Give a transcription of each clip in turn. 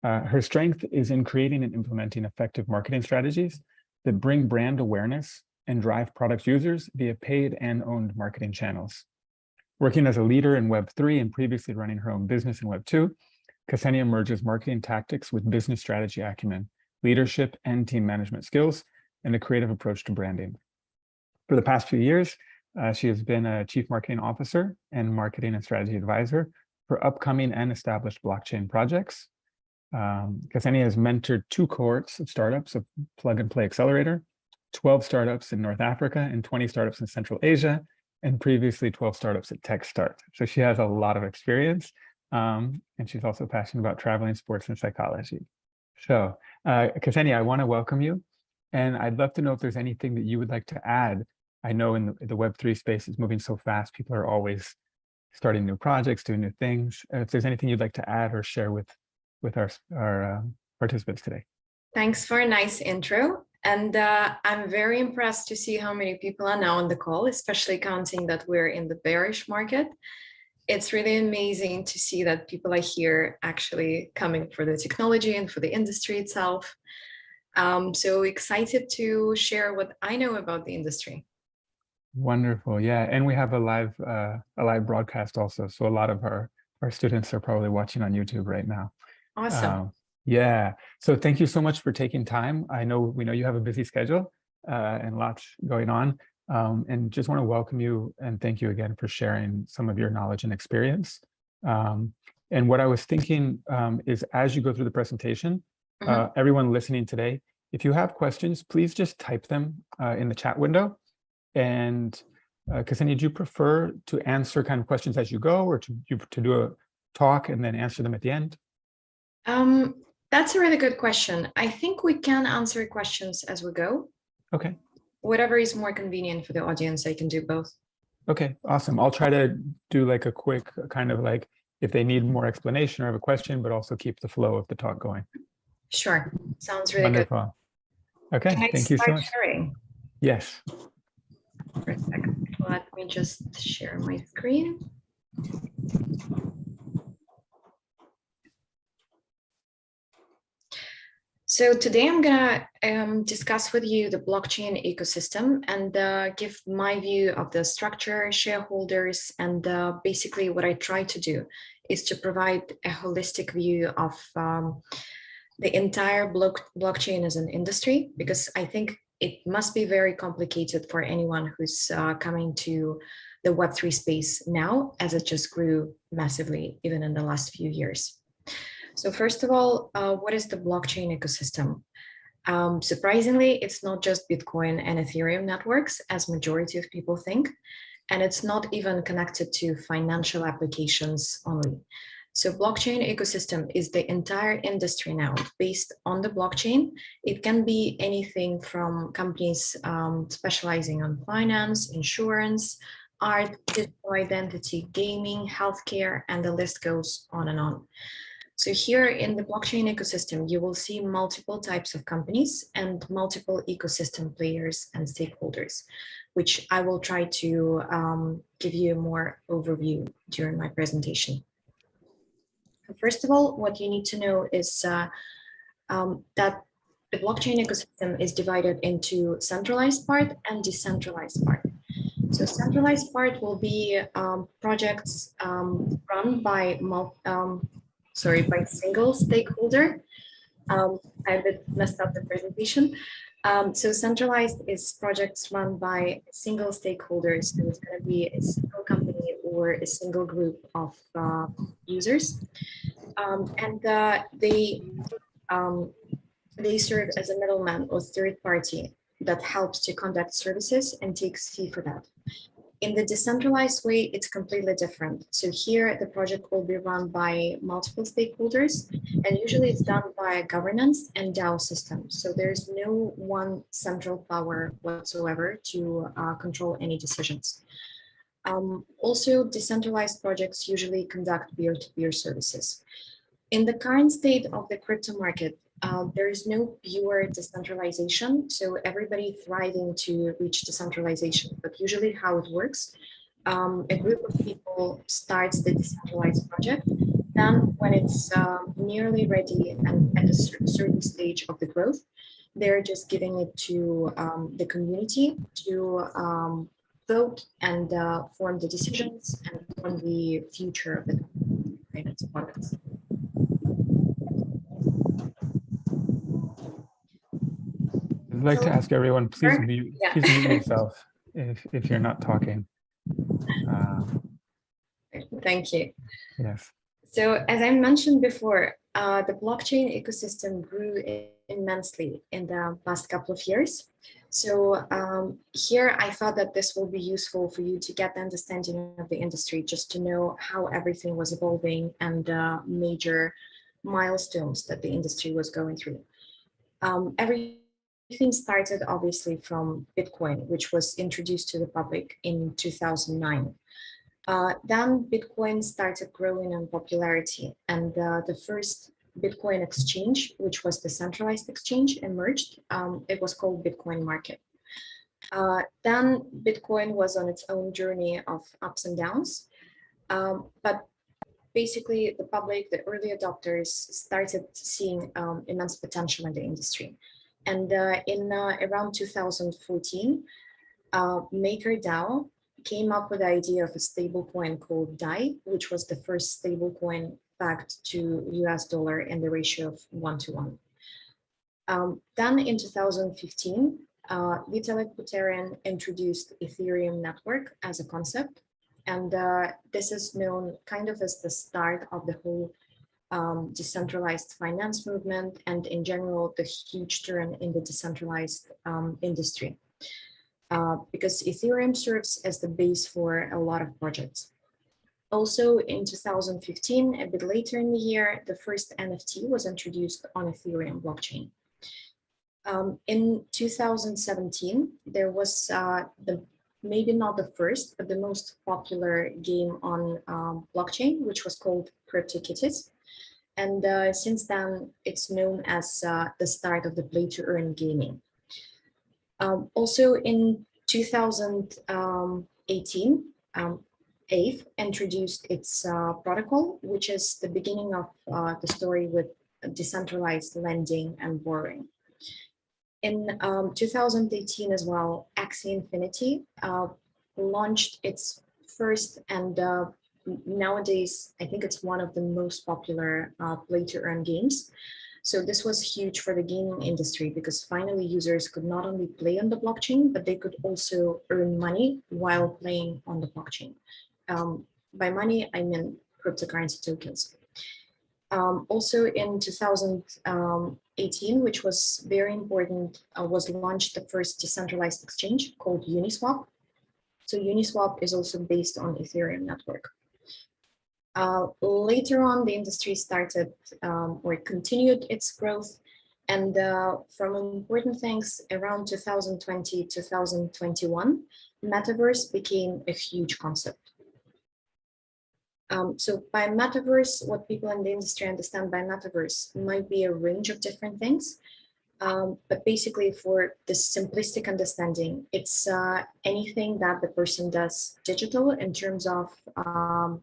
Her strength is in creating and implementing effective marketing strategies that bring brand awareness and drive product users via paid and owned marketing channels. Working as a leader in Web3 and previously running her own business in Web2, Ksenia merges marketing tactics with business strategy acumen, leadership and team management skills, and a creative approach to branding. For the past few years, she has been a chief marketing officer and marketing and strategy advisor for upcoming and established blockchain projects. Ksenia has mentored 2 cohorts of startups of Plug and Play Accelerator, 12 startups in North Africa and 20 startups in Central Asia, and previously 12 startups at TechStart. So she has a lot of experience, and she's also passionate about traveling, sports, and psychology. So Ksenia, I want to welcome you, and I'd love to know if there's anything that you would like to add. I know in the Web3 space is moving so fast, people are always starting new projects, doing new things. If there's anything you'd like to add or share with our participants today. Thanks for a nice intro. And I'm very impressed to see how many people are now on the call, especially counting that we're in the bearish market. It's really amazing to see that people are here actually coming for the technology and for the industry itself. So excited to share what I know about the industry. Wonderful. Yeah. And we have a live broadcast also. So a lot of our students are probably watching on YouTube right now. Awesome. Yeah. So thank you so much for taking time. We know you have a busy schedule and lots going on. And just want to welcome you and thank you again for sharing some of your knowledge and experience. And what I was thinking is as you go through the presentation, everyone listening today, if you have questions, please just type them in the chat window. And Ksenia, do you prefer to answer kind of questions as you go, or to do a talk and then answer them at the end? That's a really good question. I think we can answer questions as we go. Okay. Whatever is more convenient for the audience, I can do both. Okay, awesome. I'll try to do like a quick kind of like if they need more explanation or have a question, but also keep the flow of the talk going. Sure. Sounds really Wonderful. Good. Okay, thank you so much. Sharing? Yes. For a second. Let me just share my screen. So today I'm gonna discuss with you the blockchain ecosystem and give my view of the structure, shareholders, and basically what I try to do is to provide a holistic view of the entire blockchain as an industry, because I think it must be very complicated for anyone who's coming to the Web3 space now, as it just grew massively even in the last few years. So first of all, what is the blockchain ecosystem? Surprisingly, it's not just Bitcoin and Ethereum networks, as majority of people think, and it's not even connected to financial applications only. So blockchain ecosystem is the entire industry now based on the blockchain. It can be anything from companies specializing on finance, insurance, art, digital identity, gaming, healthcare, and the list goes on and on. So here in the blockchain ecosystem, you will see multiple types of companies and multiple ecosystem players and stakeholders, which I will try to give you a more overview during my presentation. First of all, what you need to know is that the blockchain ecosystem is divided into centralized part and decentralized part. So centralized part will be projects run by single stakeholder. I a bit messed up the presentation. So centralized is projects run by single stakeholders. So it's going to be a single company or a single group of users, and they serve as a middleman or third party that helps to conduct services and takes fee for that. In the decentralized way, it's completely different. So here, the project will be run by multiple stakeholders, and usually it's done by governance and DAO systems. So there's no one central power whatsoever to control any decisions. Also, decentralized projects usually conduct peer-to-peer services. In the current state of the crypto market, there is no pure decentralization, so everybody thriving to reach decentralization. But usually how it works, a group of people starts the decentralized project. Then when it's nearly ready and at a certain stage of the growth, they're just giving it to the community to vote and form the decisions and form the future of the and its products. I'd like to ask everyone, please mute, Yeah. please mute yourself if you're not talking. Thank you. Yes. So as I mentioned before, the blockchain ecosystem grew immensely in the past couple of years. So here I thought that this will be useful for you to get the understanding of the industry, just to know how everything was evolving and major milestones that the industry was going through. Everything started obviously from Bitcoin, which was introduced to the public in 2009. Then Bitcoin started growing in popularity, and the first Bitcoin exchange, which was the centralized exchange, emerged. It was called Bitcoin Market. Then Bitcoin was on its own journey of ups and downs, but basically the public, the early adopters, started seeing immense potential in the industry. And in around 2014, MakerDAO came up with the idea of a stablecoin called DAI, which was the first stablecoin backed to US dollar in the ratio of 1:1. Then in 2015, Vitalik Buterin introduced Ethereum network as a concept. And this is known kind of as the start of the whole decentralized finance movement and in general, the huge turn in the decentralized industry. Because Ethereum serves as the base for a lot of projects. Also in 2015, a bit later in the year, the first NFT was introduced on Ethereum blockchain. In 2017, there was maybe not the first, but the most popular game on blockchain, which was called CryptoKitties. And since then, it's known as the start of the play to earn gaming. Also in 2018, Aave introduced its protocol, which is the beginning of the story with decentralized lending and borrowing. In 2018 as well, Axie Infinity launched its first and nowadays, I think it's one of the most popular play to earn games. So this was huge for the gaming industry because finally users could not only play on the blockchain, but they could also earn money while playing on the blockchain. By money, I mean cryptocurrency tokens. Also in 2018, which was very important, was launched the first decentralized exchange called Uniswap. So Uniswap is also based on Ethereum network. Later on, the industry started or continued its growth. And from important things around 2020, 2021, metaverse became a huge concept. So by metaverse, what people in the industry understand by metaverse might be a range of different things. But basically for the simplistic understanding, it's anything that the person does digital in terms of,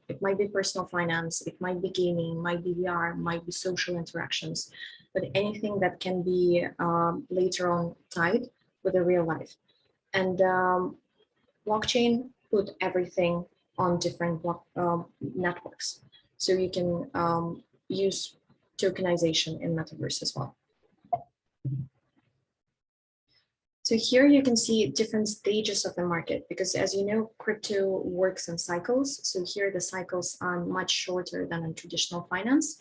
it might be personal finance, it might be gaming, might be VR, might be social interactions, but anything that can be later on tied with a real life. And blockchain put everything on different networks. So you can use tokenization in metaverse as well. So here you can see different stages of the market, because as you know, crypto works in cycles. So here the cycles are much shorter than in traditional finance.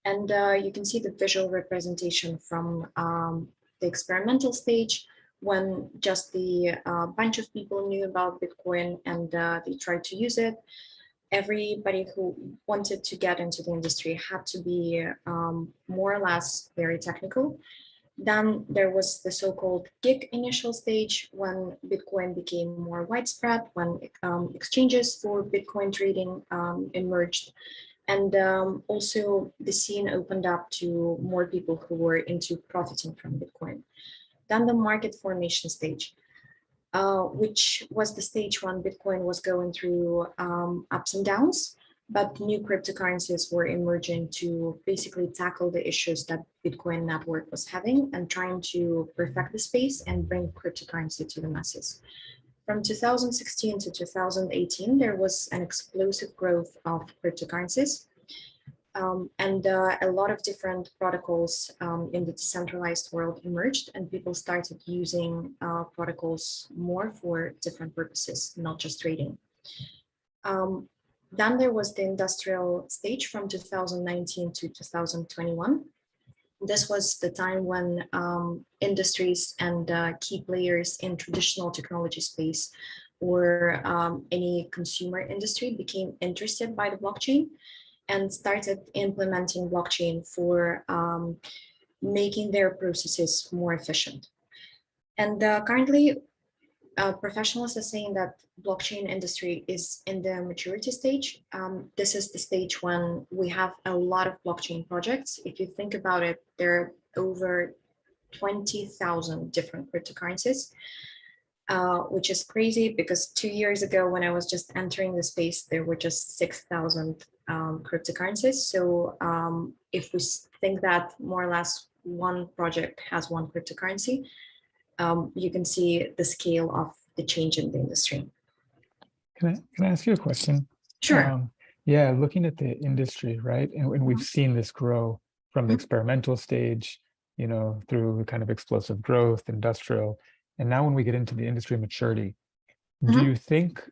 And you can see the visual representation from the experimental stage, when just the bunch of people knew about Bitcoin and they tried to use it. Everybody who wanted to get into the industry had to be more or less very technical. Then there was the so-called gig initial stage, when Bitcoin became more widespread, when exchanges for Bitcoin trading emerged. And also the scene opened up to more people who were into profiting from Bitcoin. Then the market formation stage. which was the stage when Bitcoin was going through ups and downs, but new cryptocurrencies were emerging to basically tackle the issues that Bitcoin network was having and trying to perfect the space and bring cryptocurrency to the masses. From 2016 to 2018, there was an explosive growth of cryptocurrencies. And a lot of different protocols in the decentralized world emerged, and people started using protocols more for different purposes, not just trading. Then there was the industrial stage from 2019 to 2021. This was the time when industries and key players in traditional technology space or any consumer industry became interested by the blockchain and started implementing blockchain for making their processes more efficient. And currently, professionals are saying that blockchain industry is in the maturity stage. This is the stage when we have a lot of blockchain projects. If you think about it, there are over 20,000 different cryptocurrencies, which is crazy because 2 years ago, when I was just entering the space, there were just 6,000 cryptocurrencies. So if we think that more or less one project has one cryptocurrency, you can see the scale of the change in the industry. Can I ask you a question? Sure. Yeah, looking at the industry, right? And we've seen this grow from the experimental stage, you know, through kind of explosive growth, industrial. And now when we get into the industry maturity, do you think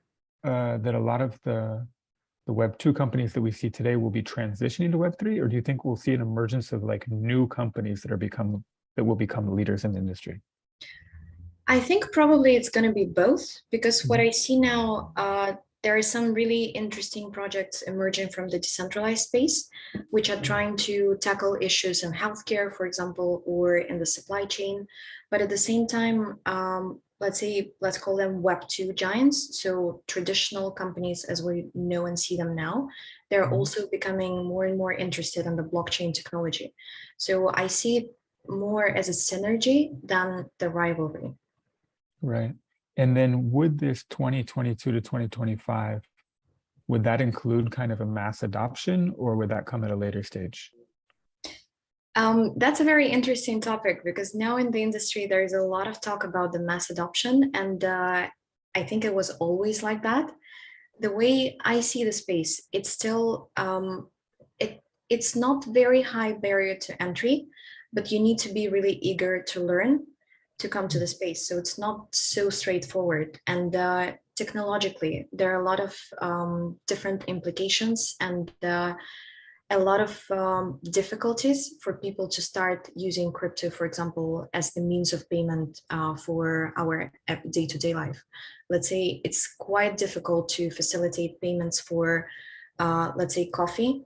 that a lot of the Web2 companies that we see today will be transitioning to Web3, or do you think we'll see an emergence of like new companies that will become leaders in the industry? I think probably it's going to be both, because what I see now, there are some really interesting projects emerging from the decentralized space, which are trying to tackle issues in healthcare, for example, or in the supply chain. But at the same time, let's call them Web2 giants. So traditional companies as we know and see them now, they're also becoming more and more interested in the blockchain technology. So I see it more as a synergy than the rivalry. Right. And then would this 2022 to 2025, would that include kind of a mass adoption, or would that come at a later stage? That's a very interesting topic, because now in the industry, there is a lot of talk about the mass adoption. And I think it was always like that. The way I see the space, it's still, it's not very high barrier to entry, but you need to be really eager to learn to come to the space. So it's not so straightforward. And technologically, there are a lot of different implications and a lot of difficulties for people to start using crypto, for example, as the means of payment for our day-to-day life. Let's say it's quite difficult to facilitate payments for, let's say, coffee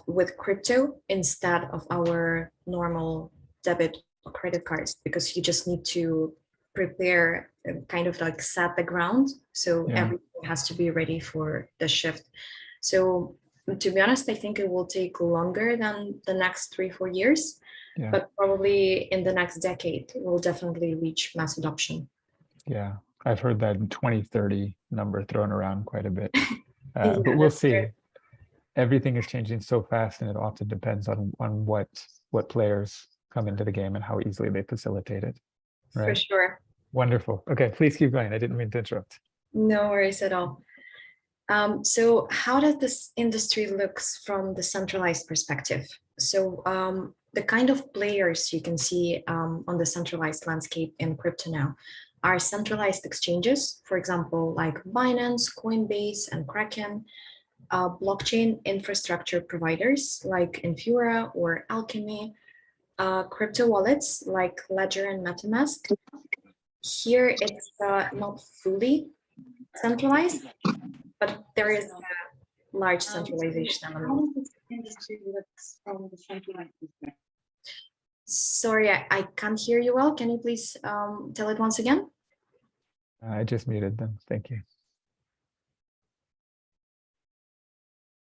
with crypto instead of our normal debit or credit cards, because you just need to prepare, kind of like set the ground. So everything has to be ready for the shift. So to be honest, I think it will take longer than the next 3-4 years, but probably in the next decade, we'll definitely reach mass adoption. Yeah, I've heard that 2030 number thrown around quite a bit, but we'll see. True. Everything is changing so fast, and it often depends on what players come into the game and how easily they facilitate it. Right? For sure. Wonderful. Okay, please keep going. I didn't mean to interrupt. No worries at all. So how does this industry looks from the centralized perspective? So the kind of players you can see on the centralized landscape in crypto now are centralized exchanges, for example, like Binance, Coinbase, and Kraken, blockchain infrastructure providers like Infura or Alchemy, crypto wallets like Ledger and MetaMask. Here it's not fully centralized, but there is a large centralization element. Sorry, I can't hear you well. Can you please tell it once again? I just muted them. Thank you.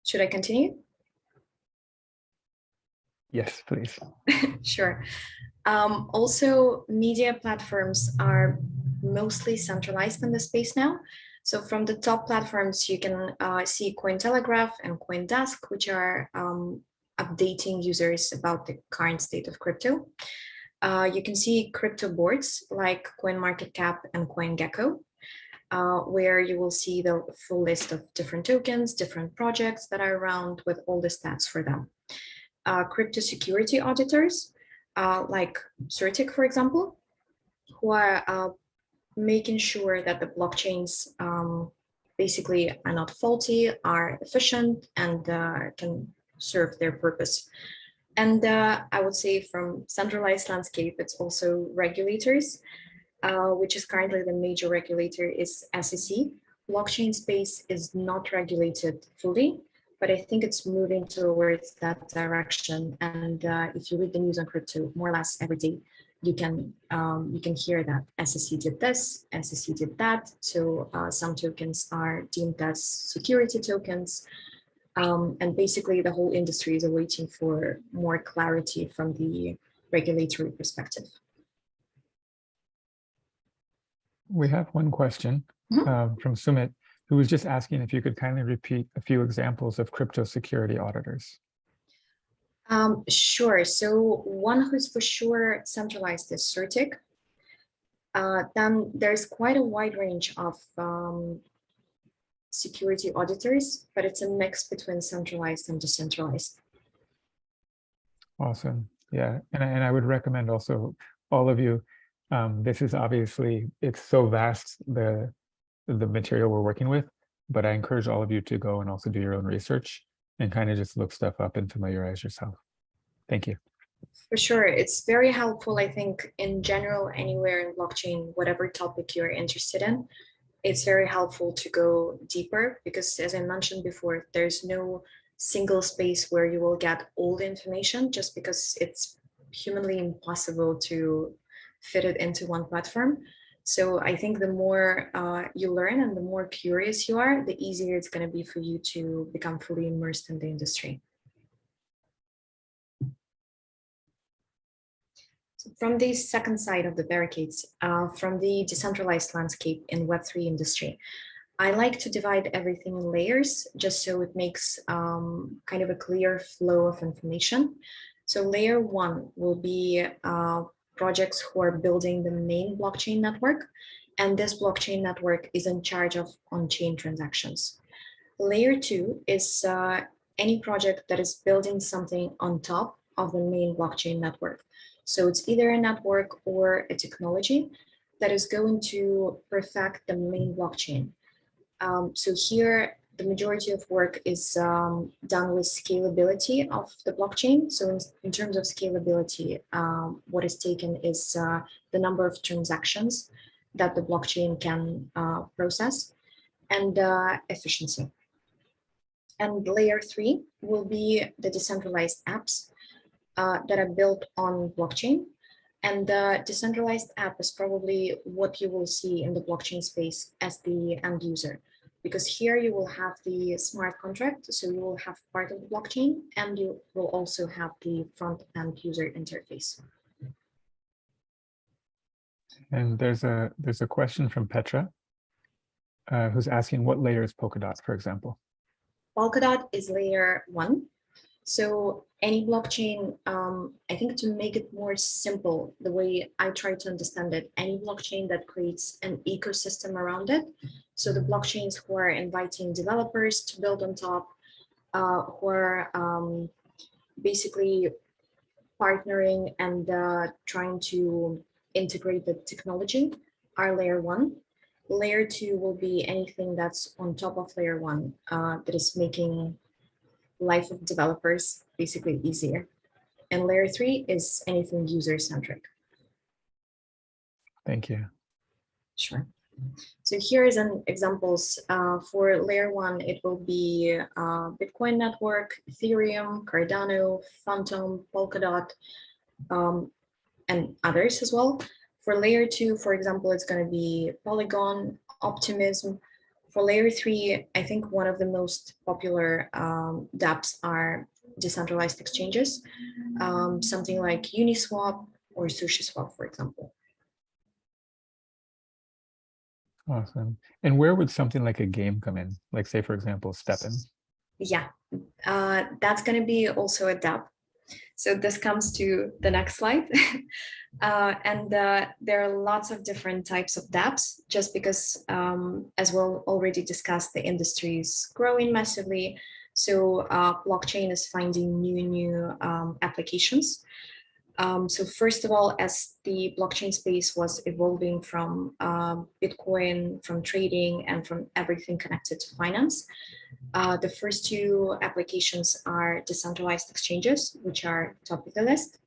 Should I continue? Yes, please. Sure. Also, media platforms are mostly centralized in the space now. So from the top platforms, you can see Cointelegraph and CoinDesk, which are updating users about the current state of crypto. You can see crypto boards like CoinMarketCap and CoinGecko, where you will see the full list of different tokens, different projects that are around with all the stats for them. Crypto security auditors, like Certic, for example, who are making sure that the blockchains basically are not faulty, are efficient, and can serve their purpose. And I would say from centralized landscape, it's also regulators, which is currently the major regulator is SEC. Blockchain space is not regulated fully, but I think it's moving towards that direction. And if you read the news on crypto more or less every day, you can hear that SEC did this, SEC did that. So some tokens are deemed as security tokens. And basically the whole industry is awaiting for more clarity from the regulatory perspective. We have one question from Sumit, who was just asking if you could kindly repeat a few examples of crypto security auditors. Sure. So one who's for sure centralized is Certic. Then there's quite a wide range of security auditors, but it's a mix between centralized and decentralized. Awesome. Yeah, and I would recommend also all of you. This is obviously, it's so vast, the material we're working with, but I encourage all of you to go and also do your own research and kind of just look stuff up and familiarize yourself. Thank you. For sure. It's very helpful, I think, in general, anywhere in blockchain, whatever topic you're interested in, it's very helpful to go deeper because, as I mentioned before, there's no single space where you will get all the information just because it's humanly impossible to fit it into one platform. So I think the more you learn and the more curious you are, the easier it's going to be for you to become fully immersed in the industry. So from the second side of the barricades, from the decentralized landscape in Web3 industry, I like to divide everything in layers just so it makes kind of a clear flow of information. So layer one will be projects who are building the main blockchain network, and this blockchain network is in charge of on-chain transactions. Layer two is any project that is building something on top of the main blockchain network. So it's either a network or a technology that is going to perfect the main blockchain. So here, the majority of work is done with scalability of the blockchain. So in terms of scalability, what is taken is the number of transactions that the blockchain can process and efficiency. And layer three will be the decentralized apps that are built on blockchain. And the decentralized app is probably what you will see in the blockchain space as the end user, because here you will have the smart contract. So you will have part of the blockchain and you will also have the front end user interface. And there's a question from Petra, who's asking what layer is Polkadot, for example? Polkadot is layer one. So any blockchain, I think to make it more simple, the way I try to understand it, any blockchain that creates an ecosystem around it. So the blockchains who are inviting developers to build on top, who are basically partnering and trying to integrate the technology are layer one. Layer two will be anything that's on top of layer one that is making life of developers basically easier. And layer three is anything user-centric. Thank you. Sure. So here is an examples for layer one. It will be Bitcoin network, Ethereum, Cardano, Phantom, Polkadot, and others as well. For layer two, for example, it's going to be Polygon, Optimism. For layer three, I think one of the most popular dApps are decentralized exchanges, something like Uniswap or SushiSwap, for example. Awesome. And where would something like a game come in? Like say, for example, Steppen. Yeah, that's going to be also a dApp. So this comes to the next slide. There are lots of different types of dApps, just because, as we'll already discussed, the industry is growing massively. So blockchain is finding new applications. So first of all, as the blockchain space was evolving from Bitcoin, from trading, and from everything connected to finance, the first two applications are decentralized exchanges, which are top of the list.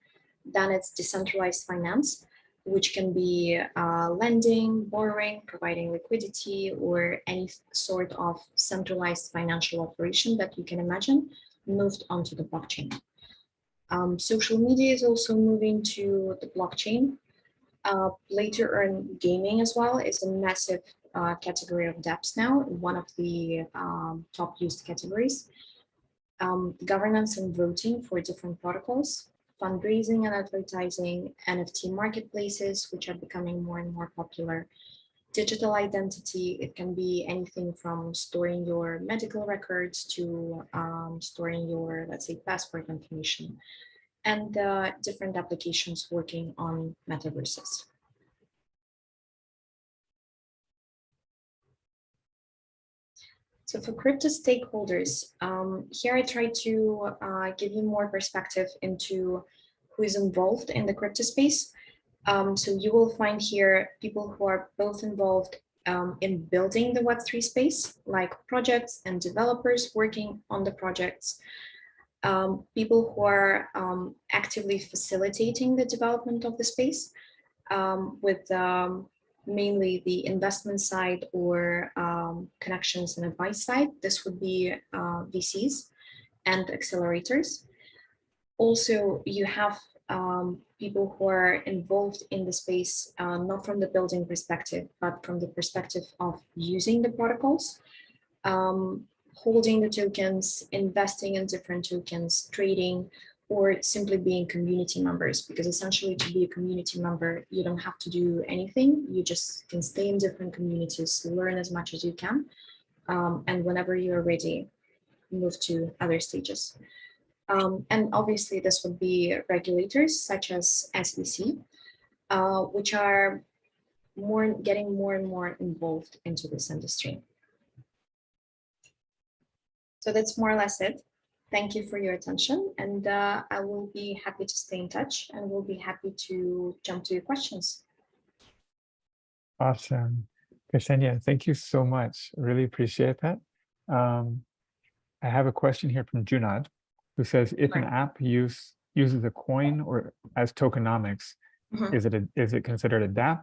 Then it's decentralized finance, which can be lending, borrowing, providing liquidity, or any sort of centralized financial operation that you can imagine moved onto the blockchain. Social media is also moving to the blockchain. Later on, gaming as well is a massive category of dApps now, one of the top used categories. Governance and voting for different protocols, fundraising and advertising, NFT marketplaces, which are becoming more and more popular. Digital identity, it can be anything from storing your medical records to storing your, let's say, passport information, and different applications working on metaverses. So for crypto stakeholders, here I try to give you more perspective into who is involved in the crypto space. So you will find here people who are both involved in building the Web3 space, like projects and developers working on the projects, people who are actively facilitating the development of the space with mainly the investment side or connections and advice side. This would be VCs and accelerators. Also, you have people who are involved in the space, not from the building perspective, but from the perspective of using the protocols, holding the tokens, investing in different tokens, trading, or simply being community members, because essentially to be a community member, you don't have to do anything. You just can stay in different communities, learn as much as you can. And whenever you're ready, move to other stages. And obviously this would be regulators such as SEC, which are getting more and more involved into this industry. So that's more or less it. Thank you for your attention, and I will be happy to stay in touch, and we'll be happy to jump to your questions. Awesome. Ksenia, thank you so much. Really appreciate that. I have a question here from Junad, who says, if an app uses a coin or as tokenomics, is it considered a dApp,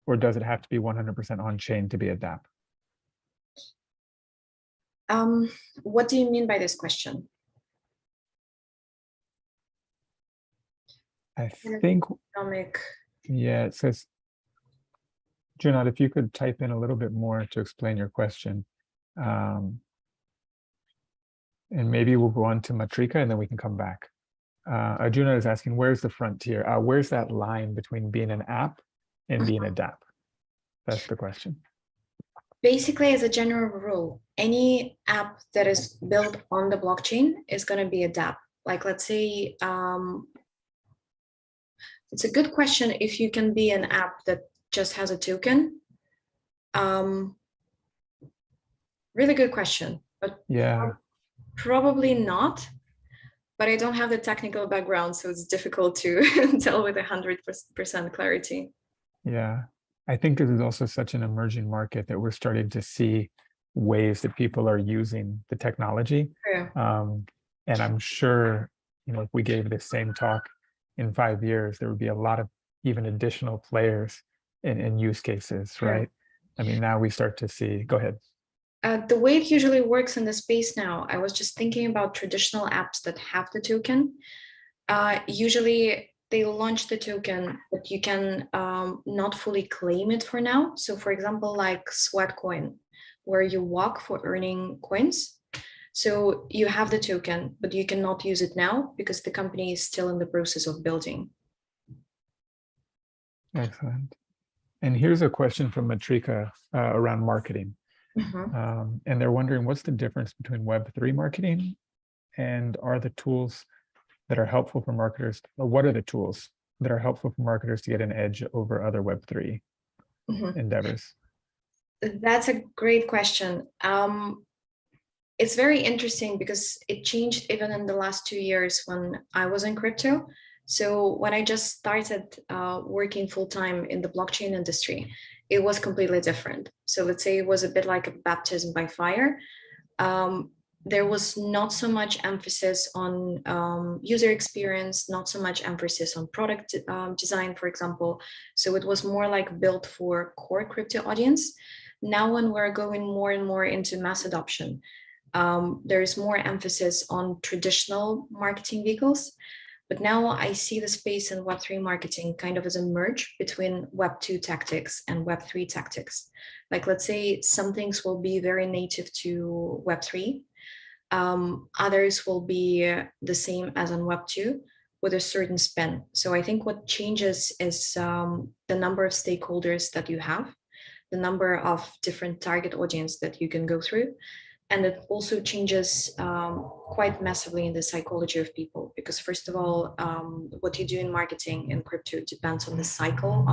or does it have to be 100% on chain to be a dApp? What do you mean by this question? I think, yeah, it says, Junad, if you could type in a little bit more to explain your question. And maybe we'll go on to Matrika and then we can come back. Junad is asking, where's the frontier? Where's that line between being an app and being a dApp? That's the question. Basically, as a general rule, any app that is built on the blockchain is going to be a dApp. Like, let's say, it's a good question if you can be an app that just has a token. Really good question, but yeah, probably not. But I don't have the technical background, so it's difficult to tell with 100% clarity. Yeah, I think this is also such an emerging market that we're starting to see ways that people are using the technology. Yeah. And I'm sure, if we gave the same talk in 5 years, there would be a lot of even additional players in use cases, right? I mean, now we start to see, go ahead. The way it usually works in the space now, I was just thinking about traditional apps that have the token. Usually they launch the token, but you can not fully claim it for now. So for example, like Sweatcoin, where you walk for earning coins. So you have the token, but you cannot use it now because the company is still in the process of building. Excellent. And here's a question from Matrika around marketing. Mhm. And they're wondering, what's the difference between Web3 marketing and are the tools that are helpful for marketers, or what are the tools that are helpful for marketers to get an edge over other Web3 Mhm. endeavors? That's a great question. It's very interesting because it changed even in the last 2 years when I was in crypto. So when I just started working full time in the blockchain industry, it was completely different. So let's say it was a bit like a baptism by fire. Um, there was not so much emphasis on user experience, not so much emphasis on product design, for example. So it was more like built for core crypto audience. Now, when we're going more and more into mass adoption, there is more emphasis on traditional marketing vehicles. But now I see the space in Web3 marketing kind of as a merge between Web2 tactics and Web3 tactics. Like, let's say some things will be very native to Web3, others will be the same as on Web2 with a certain spin. So I think what changes is the number of stakeholders that you have, the number of different target audience that you can go through, and it also changes quite massively in the psychology of people, because first of all, what you do in marketing in crypto depends on the cycle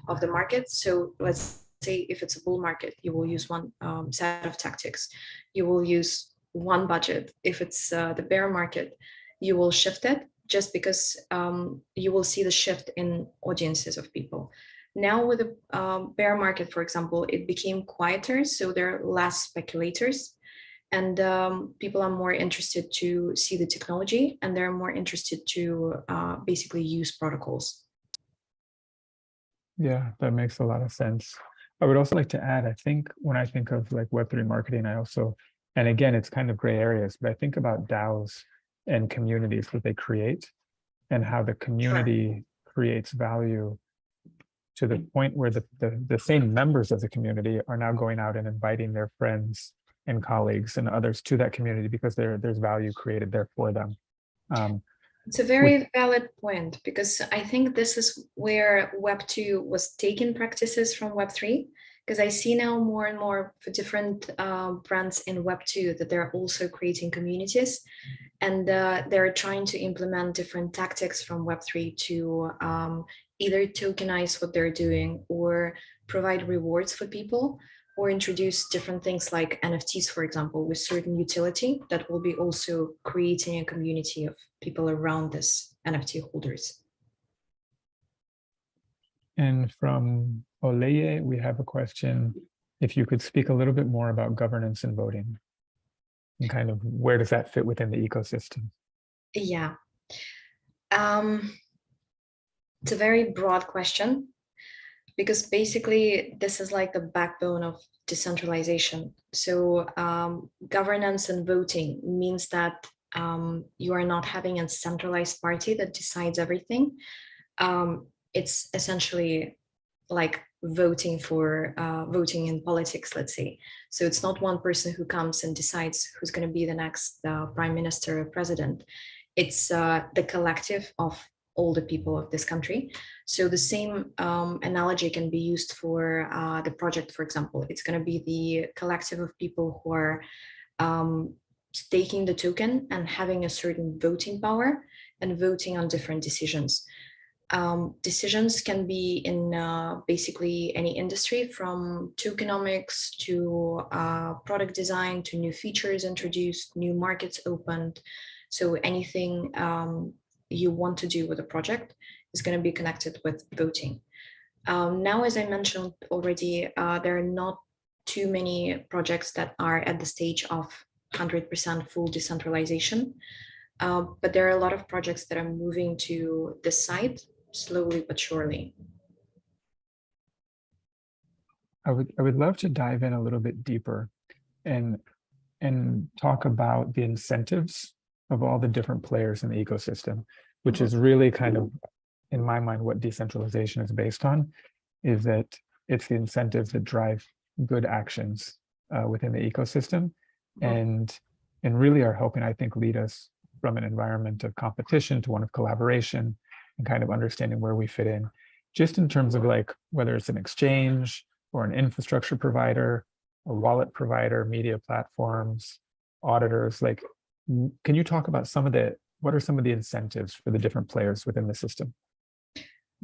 of the market. So let's say if it's a bull market, you will use one set of tactics, you will use one budget. If it's the bear market, you will shift it, just because you will see the shift in audiences of people. Now with the bear market, for example, it became quieter, so there are less speculators, and people are more interested to see the technology, and they're more interested to basically use protocols. Yeah, that makes a lot of sense. I would also like to add, I think when I think of like Web3 marketing, I also, and again, it's kind of gray areas, but I think about DAOs and communities that they create and how the Sure. community creates value to the point where the same members of the community are now going out and inviting their friends and colleagues and others to that community because there's value created there for them. It's a Which, very valid point, because I think this is where Web2 was taking practices from Web3. Because I see now more and more for different brands in Web2 that they're also creating communities, and they're trying to implement different tactics from Web3 to either tokenize what they're doing or provide rewards for people, or introduce different things like NFTs, for example, with certain utility that will be also creating a community of people around this NFT holders. and from Oleye, we have a question. If you could speak a little bit more about governance and voting and kind of where does that fit within the ecosystem? Yeah, um, it's a very broad question, because basically this is like the backbone of decentralization. So governance and voting means that you are not having a centralized party that decides everything. It's essentially like voting in politics, let's say. So it's not one person who comes and decides who's going to be the next prime minister or president. It's the collective of all the people of this country. So the same analogy can be used for the project, for example. It's going to be the collective of people who are staking the token and having a certain voting power and voting on different decisions. Decisions can be in basically any industry, from tokenomics to product design to new features introduced, new markets opened. So anything you want to do with a project is going to be connected with voting. Now, as I mentioned already, there are not too many projects that are at the stage of 100% full decentralization. But there are a lot of projects that are moving to this side slowly but surely. I would love to dive in a little bit deeper and talk about the incentives of all the different players in the ecosystem, which is really kind of, in my mind, what decentralization is based on, is that it's the incentives that drive good actions within the ecosystem and really are helping, I think, lead us from an environment of competition to one of collaboration and kind of understanding where we fit in. just in terms of like whether it's an exchange or an infrastructure provider, a wallet provider, media platforms, auditors, like, can you talk about what are some of the incentives for the different players within the system?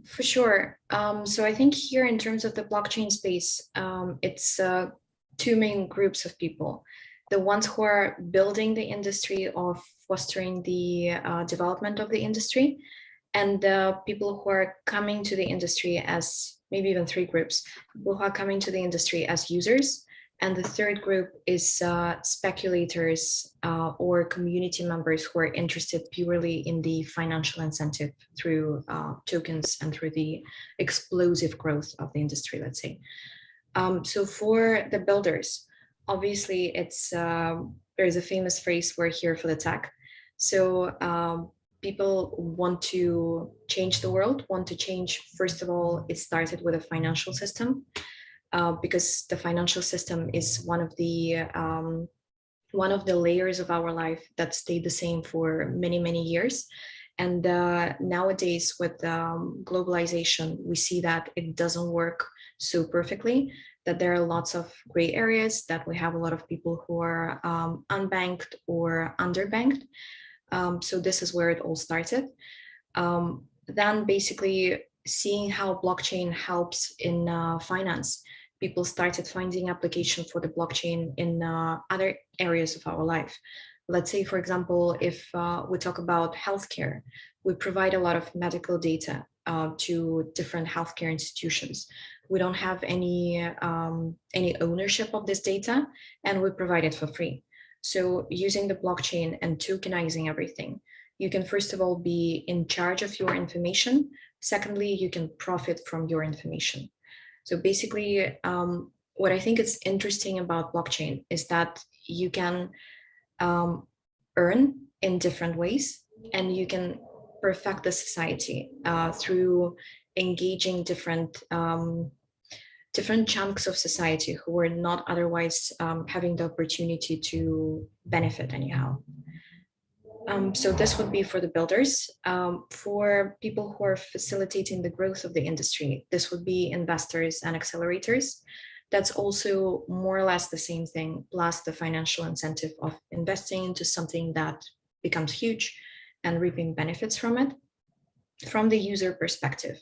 For sure. So I think here in terms of the blockchain space, it's two main groups of people. The ones who are building the industry or fostering the development of the industry, and the people who are coming to the industry as maybe even three groups, people who are coming to the industry as users. And the third group is speculators or community members who are interested purely in the financial incentive through tokens and through the explosive growth of the industry, let's say. So for the builders, obviously it's there's a famous phrase, we're here for the tech. So people want to change the world, want to change, first of all, it started with a financial system. Because the financial system is one of the layers of our life that stayed the same for many, many years. And nowadays with globalization, we see that it doesn't work so perfectly, that there are lots of gray areas, that we have a lot of people who are unbanked or underbanked. So this is where it all started. Then basically seeing how blockchain helps in finance, people started finding application for the blockchain in other areas of our life. Let's say, for example, if we talk about healthcare, we provide a lot of medical data to different healthcare institutions. We don't have any ownership of this data, and we provide it for free. So using the blockchain and tokenizing everything, you can first of all be in charge of your information. Secondly, you can profit from your information. So basically, what I think is interesting about blockchain is that you can earn in different ways, and you can perfect the society through engaging different chunks of society who are not otherwise having the opportunity to benefit anyhow. So this would be for the builders. For people who are facilitating the growth of the industry, this would be investors and accelerators. That's also more or less the same thing, plus the financial incentive of investing into something that becomes huge and reaping benefits from it. From the user perspective,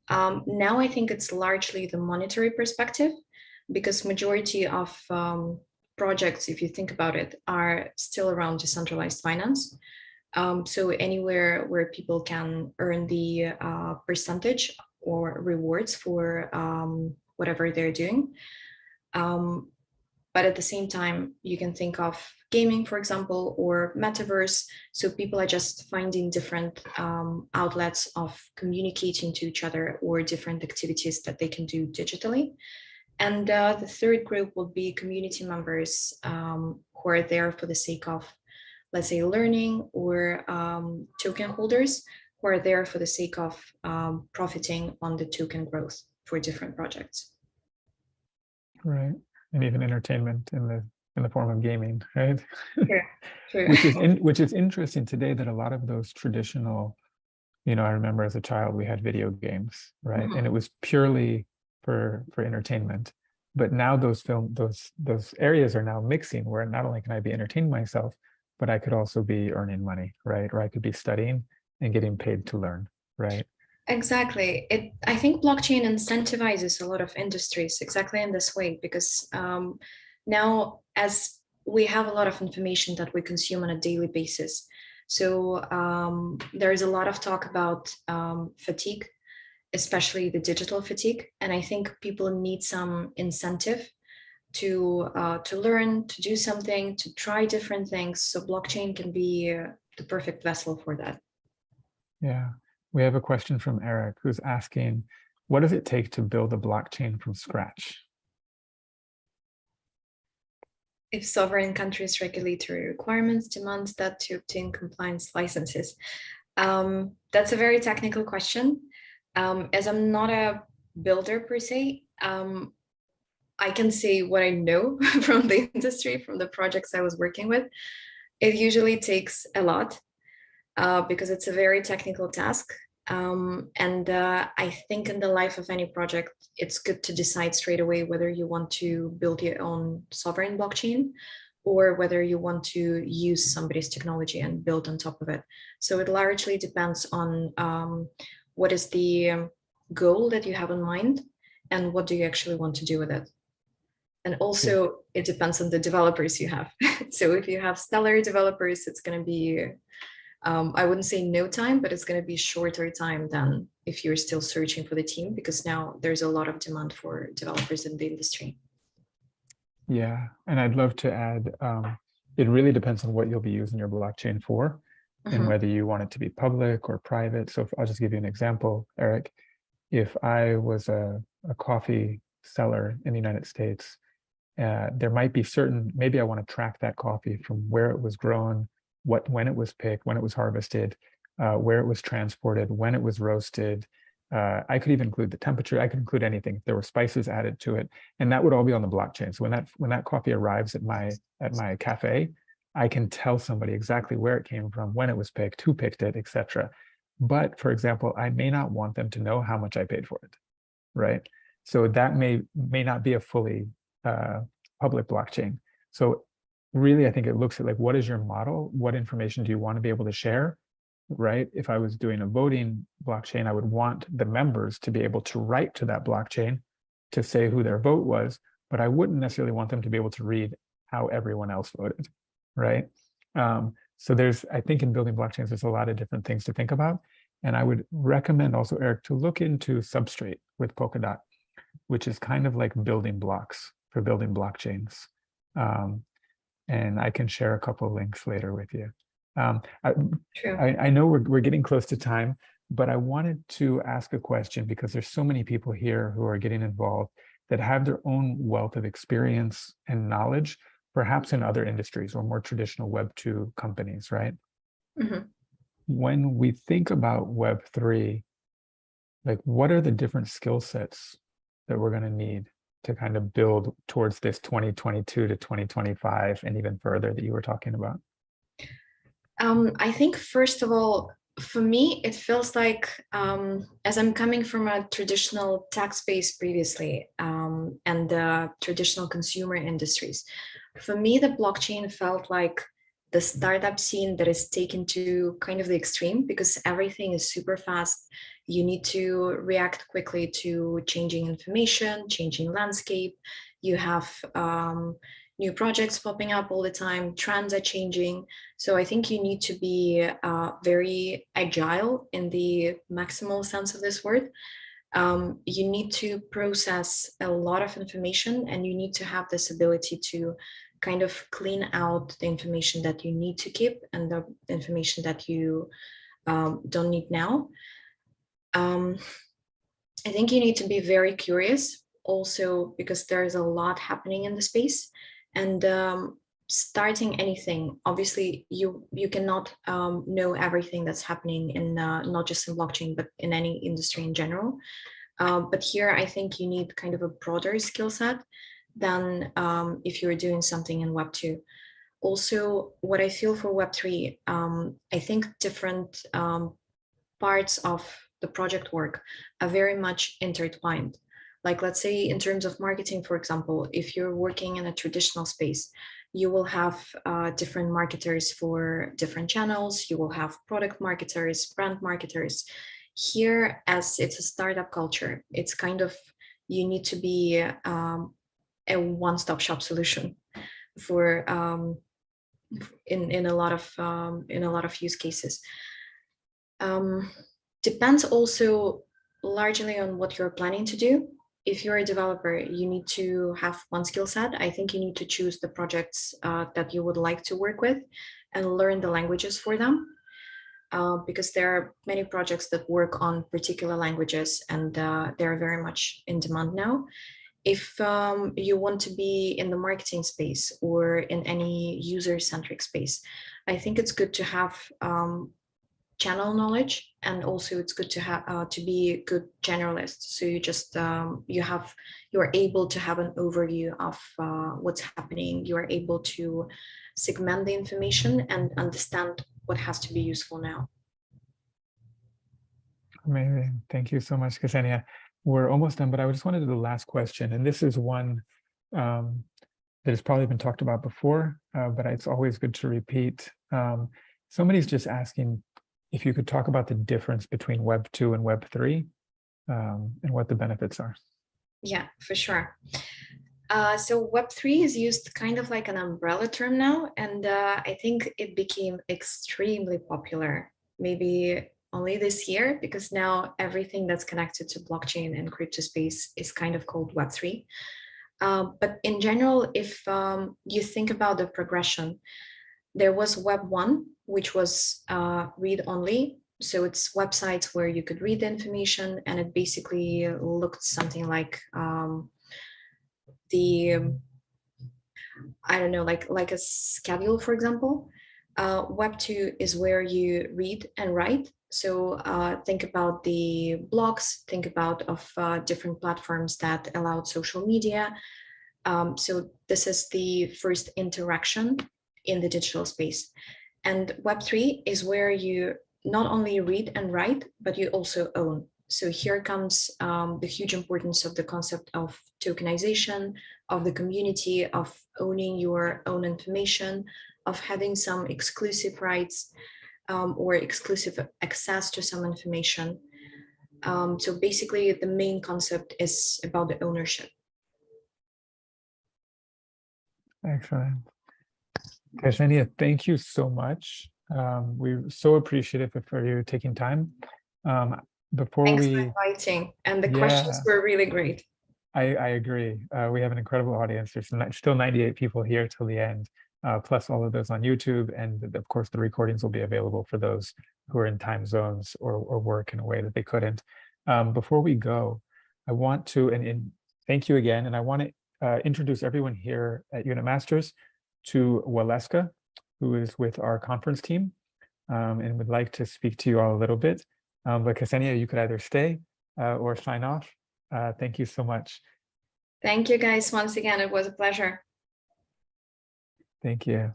now I think it's largely the monetary perspective, because majority of projects, if you think about it, are still around decentralized finance. So anywhere where people can earn the percentage or rewards for whatever they're doing. But at the same time, you can think of gaming, for example, or metaverse. So people are just finding different outlets of communicating to each other or different activities that they can do digitally. And the third group will be community members who are there for the sake of, let's say, learning, or token holders who are there for the sake of profiting on the token growth for different projects. Right, and even entertainment in the form of gaming, right? Sure. Which is interesting today, that a lot of those traditional, I remember as a child we had video games, right? And it was purely for entertainment. But now those areas are now mixing, where not only can I be entertaining myself, but I could also be earning money, right? Or I could be studying and getting paid to learn, right? Exactly. I think blockchain incentivizes a lot of industries exactly in this way, because now, as we have a lot of information that we consume on a daily basis, so there is a lot of talk about fatigue, especially the digital fatigue. And I think people need some incentive to learn, to do something, to try different things. So blockchain can be the perfect vessel for that. Yeah. We have a question from Eric, who's asking, what does it take to build a blockchain from scratch? If sovereign countries' regulatory requirements demands that to obtain compliance licenses. That's a very technical question. As I'm not a builder per se, I can say what I know from the industry, from the projects I was working with. It usually takes a lot because it's a very technical task. I think in the life of any project, it's good to decide straight away whether you want to build your own sovereign blockchain or whether you want to use somebody's technology and build on top of it. So it largely depends on what is the goal that you have in mind and what do you actually want to do with it. And also it depends on the developers you have. So if you have stellar developers, it's going to be I wouldn't say no time, but it's going to be shorter time than if you're still searching for the team, because now there's a lot of demand for developers in the industry. Yeah, and I'd love to add, it really depends on what you'll be using your blockchain for and whether you want it to be public or private. So I'll just give you an example, Eric. If I was a coffee seller in the United States, there might be certain, maybe I want to track that coffee from where it was grown, when it was picked, when it was harvested, where it was transported, when it was roasted. I could even include the temperature. I could include anything. If there were spices added to it, and that would all be on the blockchain. So when that coffee arrives at my cafe, I can tell somebody exactly where it came from, when it was picked, who picked it, etc. But for example, I may not want them to know how much I paid for it, right? So that may not be a fully public blockchain. So really, I think it looks at like, what is your model? What information do you want to be able to share, right? If I was doing a voting blockchain, I would want the members to be able to write to that blockchain to say who their vote was, but I wouldn't necessarily want them to be able to read how everyone else voted, right? So I think in building blockchains, there's a lot of different things to think about. And I would recommend also, Eric, to look into Substrate with Polkadot, which is kind of like building blocks for building blockchains. And I can share a couple of links later with you. I know we're getting close to time, but I wanted to ask a question because there's so many people here who are getting involved that have their own wealth of experience and knowledge, perhaps in other industries or more traditional Web2 companies, right? When we think about Web3, like what are the different skill sets that we're going to need to kind of build towards this 2022 to 2025 and even further that you were talking about? I think, first of all, for me, it feels like, as I'm coming from a traditional tech space previously, and the traditional consumer industries, for me, the blockchain felt like the startup scene that is taken to kind of the extreme, because everything is super fast. You need to react quickly to changing information, changing landscape. You have new projects popping up all the time, trends are changing. So I think you need to be very agile in the maximal sense of this word. You need to process a lot of information, and you need to have this ability to kind of clean out the information that you need to keep and the information that you don't need now. I think you need to be very curious also, because there's a lot happening in the space. And starting anything, obviously you cannot know everything that's happening in not just in blockchain, but in any industry in general. But here I think you need kind of a broader skill set than if you're doing something in Web 2. Also, what I feel for Web 3, I think different parts of the project work are very much intertwined. Like, let's say in terms of marketing, for example, if you're working in a traditional space, you will have different marketers for different channels. You will have product marketers, brand marketers. Here, as it's a startup culture, it's kind of, you need to be a one-stop shop solution for in a lot of use cases. Depends also largely on what you're planning to do. If you're a developer, you need to have one skill set. I think you need to choose the projects that you would like to work with and learn the languages for them, because there are many projects that work on particular languages, and they're very much in demand now. If you want to be in the marketing space or in any user-centric space, I think it's good to have channel knowledge, and also it's good to have to be a good generalist. So you just you're able to have an overview of what's happening. You are able to segment the information and understand what has to be useful now. Amazing. Thank you so much, Ksenia. We're almost done, but I just wanted to do the last question. And this is one that has probably been talked about before, but it's always good to repeat. Somebody's just asking if you could talk about the difference between Web 2 and Web 3 and what the benefits are. Yeah, for sure. So Web3 is used kind of like an umbrella term now, and I think it became extremely popular maybe only this year, because now everything that's connected to blockchain and crypto space is kind of called Web3. But in general, if you think about the progression, there was Web 1, which was read-only. So it's websites where you could read the information, and it basically looked something like I don't know, like a schedule, for example. Web 2 is where you read and write. So think about the blogs, think about of different platforms that allowed social media. So this is the first interaction in the digital space. And Web 3 is where you not only read and write, but you also own. So here comes the huge importance of the concept of tokenization, of the community, of owning your own information, of having some exclusive rights or exclusive access to some information. So basically, the main concept is about the ownership. Excellent. Ksenia, thank you so much. We're so appreciative for you taking time. Thanks for inviting, and the questions were really great. I agree. We have an incredible audience. There's still 98 people here till the end, plus all of those on YouTube. And of course, the recordings will be available for those who are in time zones or work in a way that they couldn't. Before we go, I want to, and thank you again. And I want to introduce everyone here at Unit Masters to Waleska, who is with our conference team and would like to speak to you all a little bit. But Ksenia, you could either stay or sign off. Thank you so much. Thank you, guys. Once again, it was a pleasure. Thank you.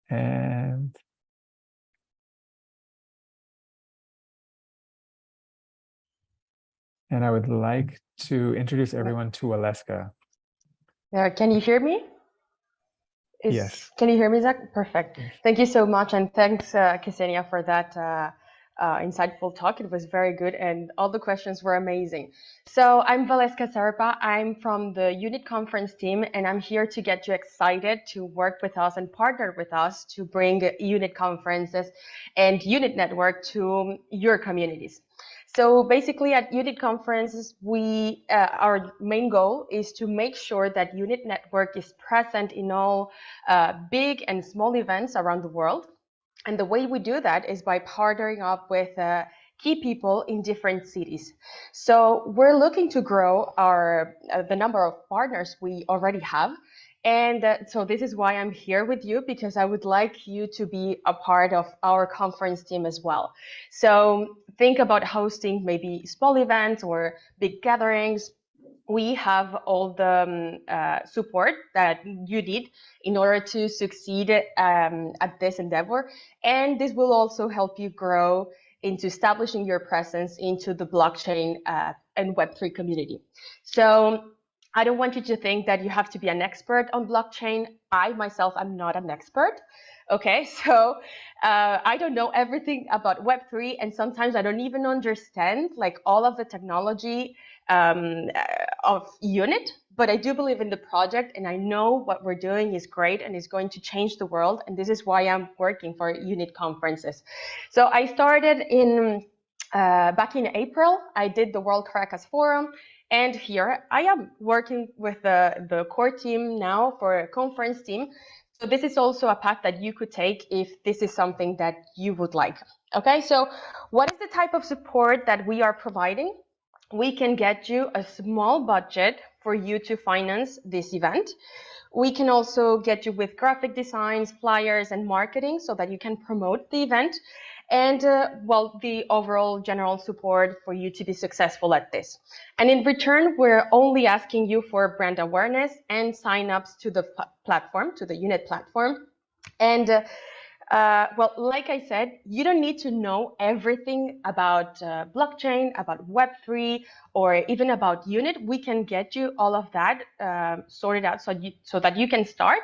And I would like to introduce everyone to Waleska. Can you hear me? Yes. Can you hear me, Zach? Perfect. Yes. Thank you so much. And thanks, Ksenia, for that insightful talk. It was very good, and all the questions were amazing. So I'm Valeska Serpa. I'm from the Unit Conference team, and I'm here to get you excited to work with us and partner with us to bring Unit conferences and Unit Network to your communities. So basically at Unit conferences, our main goal is to make sure that Unit Network is present in all big and small events around the world. And the way we do that is by partnering up with key people in different cities. So we're looking to grow the number of partners we already have. And so this is why I'm here with you, because I would like you to be a part of our conference team as well. So think about hosting maybe small events or big gatherings. We have all the support that you need in order to succeed at this endeavor. And this will also help you grow into establishing your presence into the blockchain and Web3 community. So I don't want you to think that you have to be an expert on blockchain. I myself am not an expert. Okay, so I don't know everything about Web3, and sometimes I don't even understand like all of the technology of Unit, but I do believe in the project, and I know what we're doing is great and is going to change the world, and this is why I'm working for Unit conferences. So I started back in April. I did the World Caracas Forum, and here I am working with the core team now for a conference team. So this is also a path that you could take if this is something that you would like. Okay, so what is the type of support that we are providing? We can get you a small budget for you to finance this event. We can also get you with graphic designs, flyers, and marketing so that you can promote the event. And well, the overall general support for you to be successful at this. And in return, we're only asking you for brand awareness and signups to the platform, to the Unit platform. And Well, like I said, you don't need to know everything about blockchain, about Web3, or even about Unit. We can get you all of that sorted out so that you can start.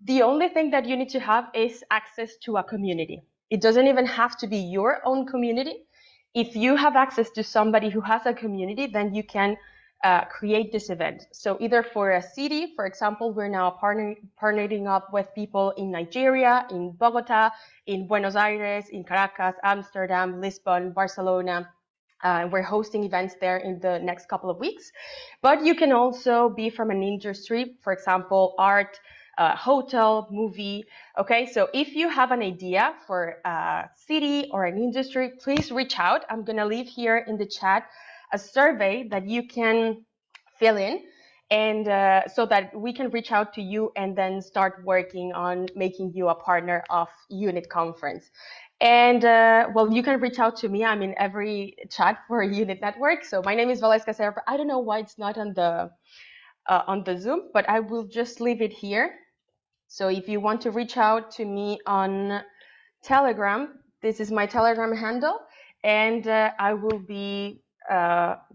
The only thing that you need to have is access to a community. It doesn't even have to be your own community. If you have access to somebody who has a community, then you can create this event. So either for a city, for example, we're now partnering up with people in Nigeria, in Bogota, in Buenos Aires, in Caracas, Amsterdam, Lisbon, Barcelona. We're hosting events there in the next couple of weeks. But you can also be from an industry, for example, art, hotel, movie. Okay, so if you have an idea for a city or an industry, please reach out. I'm gonna leave here in the chat a survey that you can fill in, and so that we can reach out to you and then start working on making you a partner of Unit Conference. And well, you can reach out to me. I'm in every chat for Unit Network. So my name is Valeska Serpa. I don't know why it's not on the Zoom, but I will just leave it here. So if you want to reach out to me on Telegram, this is my Telegram handle, and I will be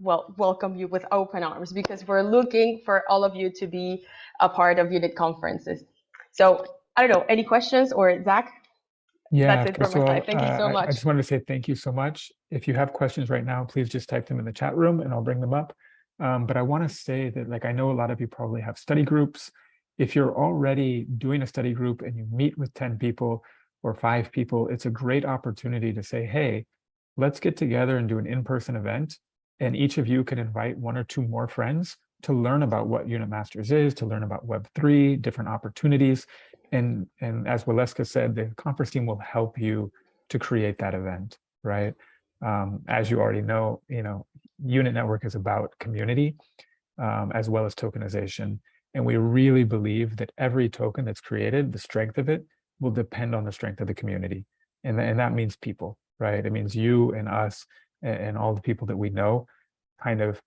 welcome you with open arms, because we're looking for all of you to be a part of Unit conferences. So I don't know, any questions, or Zach? Yeah, That's it from my side. Thank you so much. I just wanted to say thank you so much. If you have questions right now, please just type them in the chat room and I'll bring them up. But I want to say that, like, I know a lot of you probably have study groups. If you're already doing a study group and you meet with 10 people or 5 people, it's a great opportunity to say, hey, let's get together and do an in-person event. And each of you can invite 1 or 2 more friends to learn about what Unit Masters is, to learn about Web3, different opportunities. And as Waleska said, the conference team will help you to create that event, right? As you already know, Unit Network is about community as well as tokenization. And we really believe that every token that's created, the strength of it will depend on the strength of the community. And that means people, right? It means you and us and all the people that we know kind of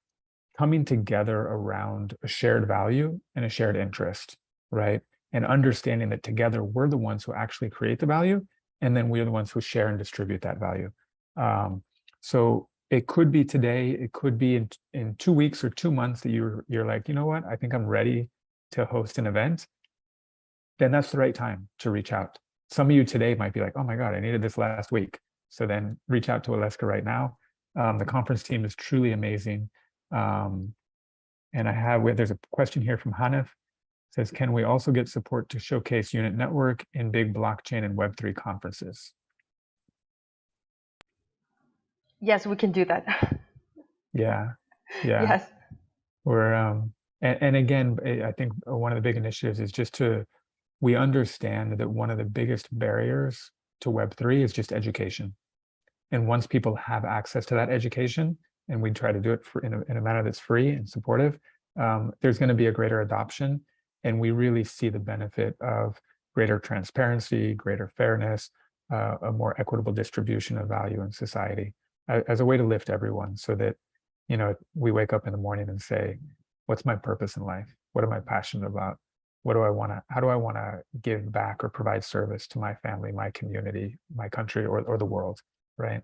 coming together around a shared value and a shared interest, right? And understanding that together we're the ones who actually create the value, and then we're the ones who share and distribute that value. So it could be today, it could be in 2 weeks or 2 months that you're like, you know what, I think I'm ready to host an event. Then that's the right time to reach out. Some of you today might be like, oh my God, I needed this last week. So then reach out to Valeska right now. The conference team is truly amazing. And there's a question here from Hanif. It says, can we also get support to showcase Unit Network in big blockchain and Web3 conferences? Yes, we can do that. Yeah. Yes. We're and again, I think one of the big initiatives is we understand that one of the biggest barriers to Web3 is just education. And once people have access to that education, and we try to do it in a manner that's free and supportive, there's going to be a greater adoption. And we really see the benefit of greater transparency, greater fairness, a more equitable distribution of value in society as a way to lift everyone, so that, we wake up in the morning and say, what's my purpose in life? What am I passionate about? How do I want to give back or provide service to my family, my community, my country, or the world, right?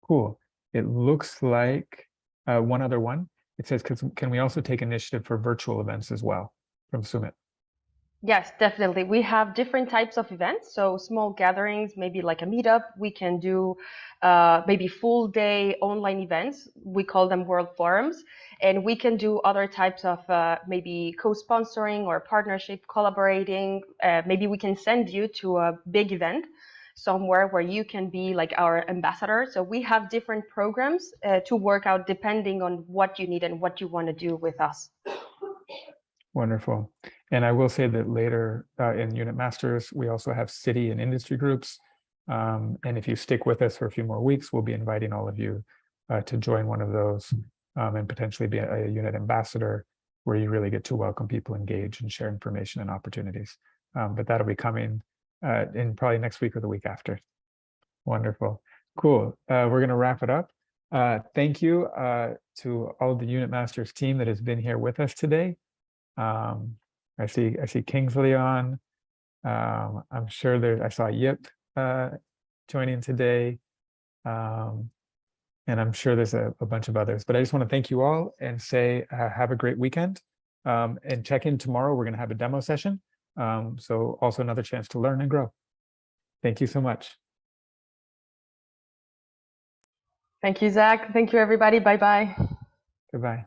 Cool. It looks like one other one. It says, can we also take initiative for virtual events as well, from Sumit? Yes, definitely. We have different types of events. So small gatherings, maybe like a meetup. We can do maybe full day online events. We call them world forums. And we can do other types of maybe co-sponsoring or partnership, collaborating. Maybe we can send you to a big event somewhere where you can be like our ambassador. So we have different programs to work out depending on what you need and what you want to do with us. Wonderful. And I will say that later in Unit Masters, we also have city and industry groups. And if you stick with us for a few more weeks, we'll be inviting all of you to join one of those and potentially be a Unit ambassador, where you really get to welcome people, engage, and share information and opportunities. But that'll be coming in probably next week or the week after. Wonderful. Cool. We're going to wrap it up. Thank you to all of the Unit Masters team that has been here with us today. I see Kingsley on. I'm sure I saw Yip joining today. And I'm sure there's a bunch of others, but I just want to thank you all and say have a great weekend. And check in tomorrow. We're going to have a demo session. So also another chance to learn and grow. Thank you so much. Thank you, Zach. Thank you, everybody. Bye-bye. Goodbye.